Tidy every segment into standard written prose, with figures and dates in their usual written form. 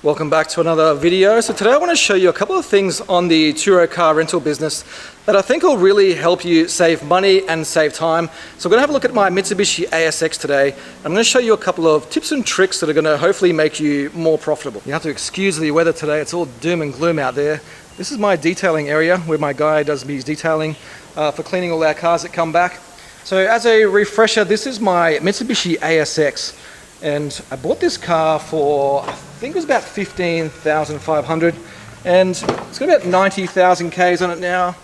Welcome back to another video. So today I want to show you a couple of things on the Turo car rental business that I think will really help you save money and save time. So we're going to have a look at my Mitsubishi ASX today. I'm going to show you a couple of tips and tricks that are going to hopefully make you more profitable. You have to excuse the weather today. It's all doom and gloom out there. This is my detailing area where my guy does his detailing for cleaning all our cars that come back. So as a refresher, this is my Mitsubishi ASX. And I bought this car for, I think it was about $15,500, and it's got about 90,000 Ks on it now,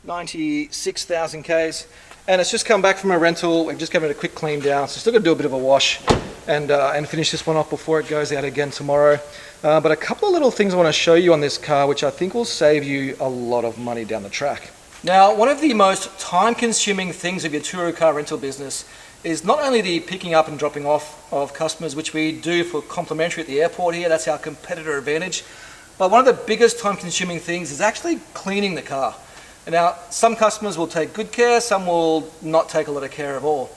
96,000 Ks, and it's just come back from a rental. We've just given it a quick clean down, so still got to do a bit of a wash and finish this one off before it goes out again tomorrow. But a couple of little things I want to show you on this car, which I think will save you a lot of money down the track. Now, one of the most time-consuming things of your Turo car rental business is not only the picking up and dropping off of customers, which we do for complimentary at the airport here, that's our competitor advantage, but one of the biggest time-consuming things is actually cleaning the car. And now, some customers will take good care, some will not take a lot of care at all.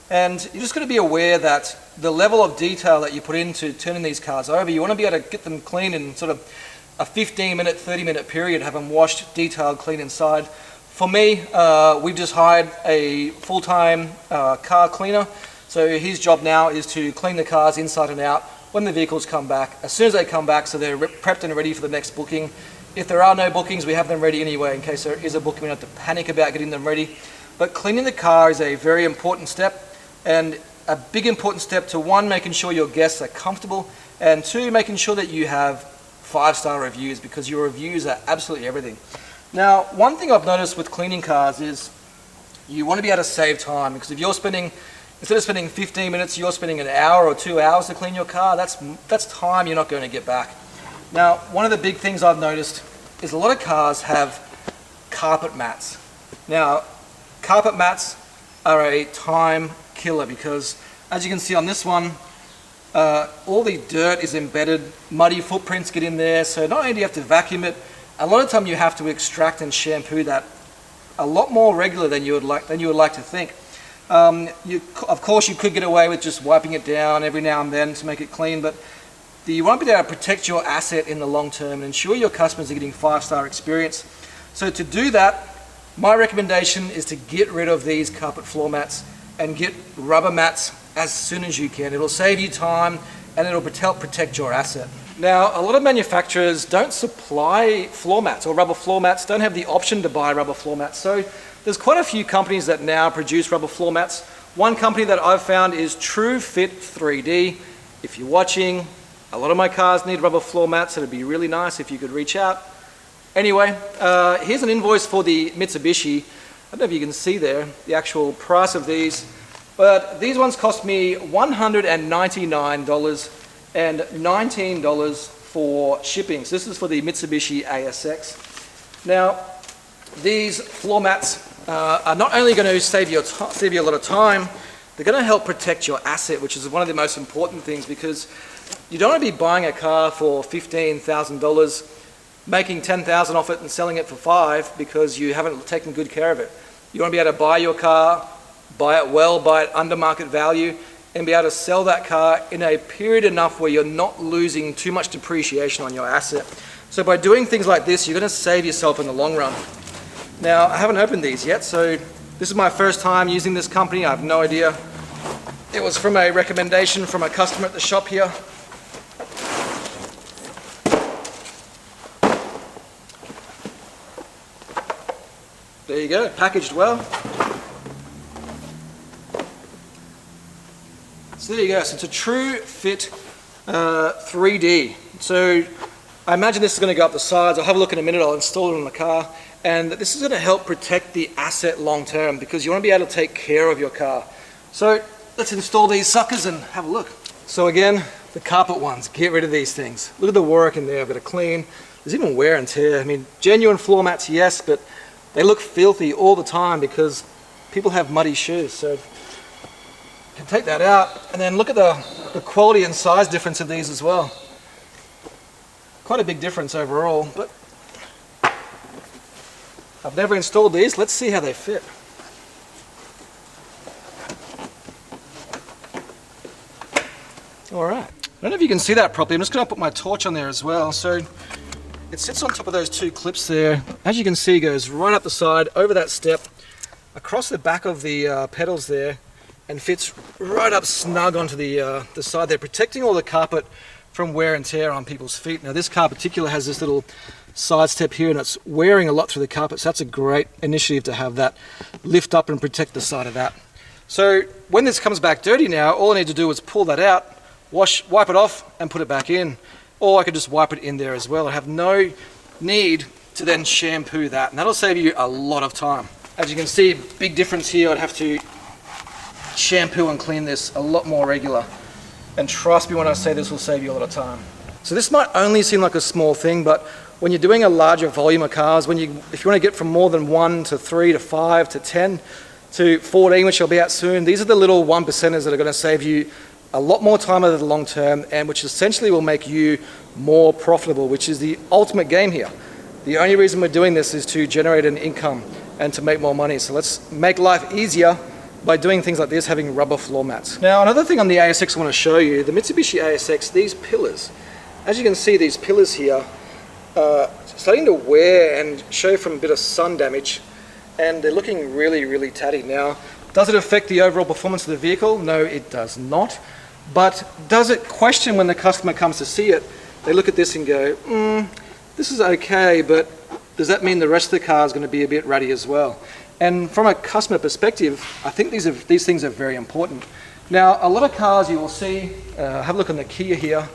And you're just got to be aware that the level of detail that you put into turning these cars over, you want to be able to get them clean in sort of a 15-minute, 30-minute period, have them washed, detailed, clean inside. For me, we've just hired a full-time car cleaner. So his job now is to clean the cars inside and out when the vehicles come back. As soon as they come back, so they're prepped and ready for the next booking. If there are no bookings, we have them ready anyway. In case there is a booking, we don't have to panic about getting them ready. But cleaning the car is a very important step, and a big important step to one, making sure your guests are comfortable, and two, making sure that you have 5-star reviews, because your reviews are absolutely everything. Now, one thing I've noticed with cleaning cars is you want to be able to save time, because if you're spending, instead of spending 15 minutes, you're spending an hour or 2 hours to clean your car, that's time you're not going to get back. Now, one of the big things I've noticed is a lot of cars have carpet mats. Now, carpet mats are a time killer because, as you can see on this one, all the dirt is embedded, muddy footprints get in there, so not only do you have to vacuum it, a lot of time you have to extract and shampoo that a lot more regular than you would like to think. Of course, you could get away with just wiping it down every now and then to make it clean, but you want to be able to protect your asset in the long term and ensure your customers are getting 5-star experience. So to do that, my recommendation is to get rid of these carpet floor mats and get rubber mats as soon as you can. It'll save you time and it'll help protect your asset. Now, a lot of manufacturers don't supply floor mats, or rubber floor mats, don't have the option to buy rubber floor mats. So there's quite a few companies that now produce rubber floor mats. One company that I've found is TrueFit 3D. If you're watching, a lot of my cars need rubber floor mats, so it'd be really nice if you could reach out. Anyway, here's an invoice for the Mitsubishi. I don't know if you can see there the actual price of these, but these ones cost me $199 and $19 for shipping. So this is for the Mitsubishi ASX. Now, these floor mats are not only going to save you a lot of time, they're going to help protect your asset, which is one of the most important things, because you don't want to be buying a car for $15,000, making $10,000 off it and selling it for $5,000 because you haven't taken good care of it. You want to be able to buy your car, buy it well, buy it under market value, and be able to sell that car in a period enough where you're not losing too much depreciation on your asset. So by doing things like this, you're going to save yourself in the long run. Now, I haven't opened these yet, so this is my first time using this company. I have no idea. It was from a recommendation from a customer at the shop here. There you go, packaged well. So there you go, so it's a TrueFit 3D. So I imagine this is going to go up the sides. I'll have a look in a minute, I'll install it on the car. And this is going to help protect the asset long term, because you want to be able to take care of your car. So let's install these suckers and have a look. So again, the carpet ones, get rid of these things. Look at the work in there, I've got to clean. There's even wear and tear. I mean, genuine floor mats, yes, but they look filthy all the time because people have muddy shoes. So you can take that out, and then look at the quality and size difference of these as well. Quite a big difference overall, but I've never installed these. Let's see how they fit. All right. don't know if you can see that properly. I'm just going to put my torch on there as well. So it sits on top of those two clips there. As you can see, it goes right up the side, over that step, across the back of the pedals there, and fits right up snug onto the side there, protecting all the carpet from wear and tear on people's feet. Now this car in particular has this little side step here, and it's wearing a lot through the carpet, so that's a great initiative to have that lift up and protect the side of that. So when this comes back dirty now, all I need to do is pull that out, wipe it off and put it back in. Or I could just wipe it in there as well. I have no need to then shampoo that, and that'll save you a lot of time. As you can see, big difference here. I'd have to shampoo and clean this a lot more regular. And trust me when I say this will save you a lot of time. So this might only seem like a small thing, but when you're doing a larger volume of cars, if you want to get from more than 1 to 3 to 5 to 10 to 14, which I'll be at soon, these are the little 1%ers that are going to save you a lot more time over the long term, and which essentially will make you more profitable, which is the ultimate game here. The only reason we're doing this is to generate an income and to make more money. So let's make life easier by doing things like this, having rubber floor mats. Now another thing on the ASX I want to show you, the Mitsubishi ASX, these pillars. As you can see, these pillars here are starting to wear and show from a bit of sun damage, and they're looking really, really tatty. Now, does it affect the overall performance of the vehicle? No, it does not. But does it question when the customer comes to see it? They look at this and go, this is okay, but does that mean the rest of the car is going to be a bit ratty as well? And from a customer perspective, I think these things are very important. Now, a lot of cars you will see, have a look on the Kia here.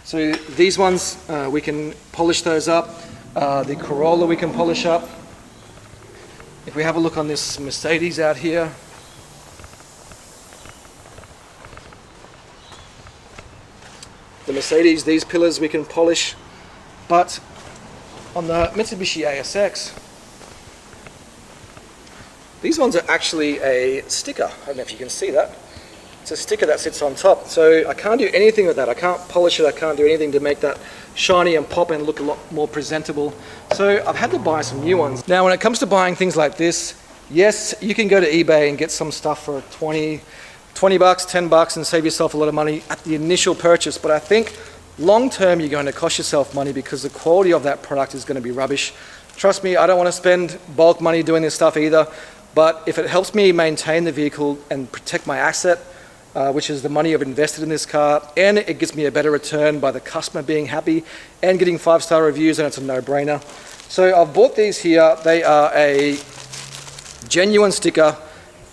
So these ones, we can polish those up. The Corolla we can polish up. If we have a look on this Mercedes out here, the Mercedes, these pillars we can polish, but on the Mitsubishi ASX, these ones are actually a sticker. I don't know if you can see that. It's a sticker that sits on top, so I can't do anything with that. I can't polish it, I can't do anything to make that shiny and pop and look a lot more presentable. So I've had to buy some new ones. Now when it comes to buying things like this, yes, you can go to eBay and get some stuff for 20 bucks, 10 bucks and save yourself a lot of money at the initial purchase. But I think long term you're going to cost yourself money because the quality of that product is going to be rubbish. Trust me, I don't want to spend bulk money doing this stuff either. But if it helps me maintain the vehicle and protect my asset, which is the money I've invested in this car, and it gives me a better return by the customer being happy and getting 5-star reviews, and it's a no-brainer. So I've bought these here. They are a genuine sticker.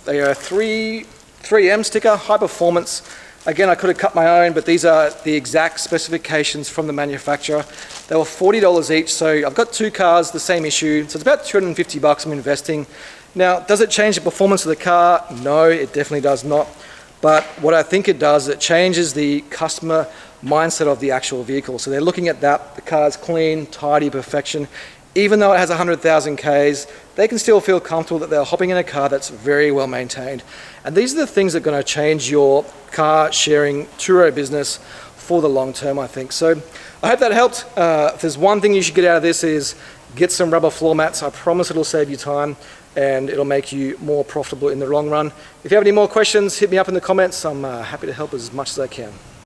They are 3M sticker, high performance. Again, I could have cut my own, but these are the exact specifications from the manufacturer. They were $40 each, so I've got two cars, the same issue. So it's about 250 bucks I'm investing. Now, does it change the performance of the car? No, it definitely does not. But what I think it does, it changes the customer mindset of the actual vehicle. So they're looking at that, the car's clean, tidy, perfection. Even though it has 100,000 Ks, they can still feel comfortable that they're hopping in a car that's very well maintained. And these are the things that are going to change your car sharing Turo business for the long term, I think. So I hope that helped. If there's one thing you should get out of this is get some rubber floor mats. I promise it'll save you time and it'll make you more profitable in the long run. If you have any more questions, hit me up in the comments. I'm happy to help as much as I can.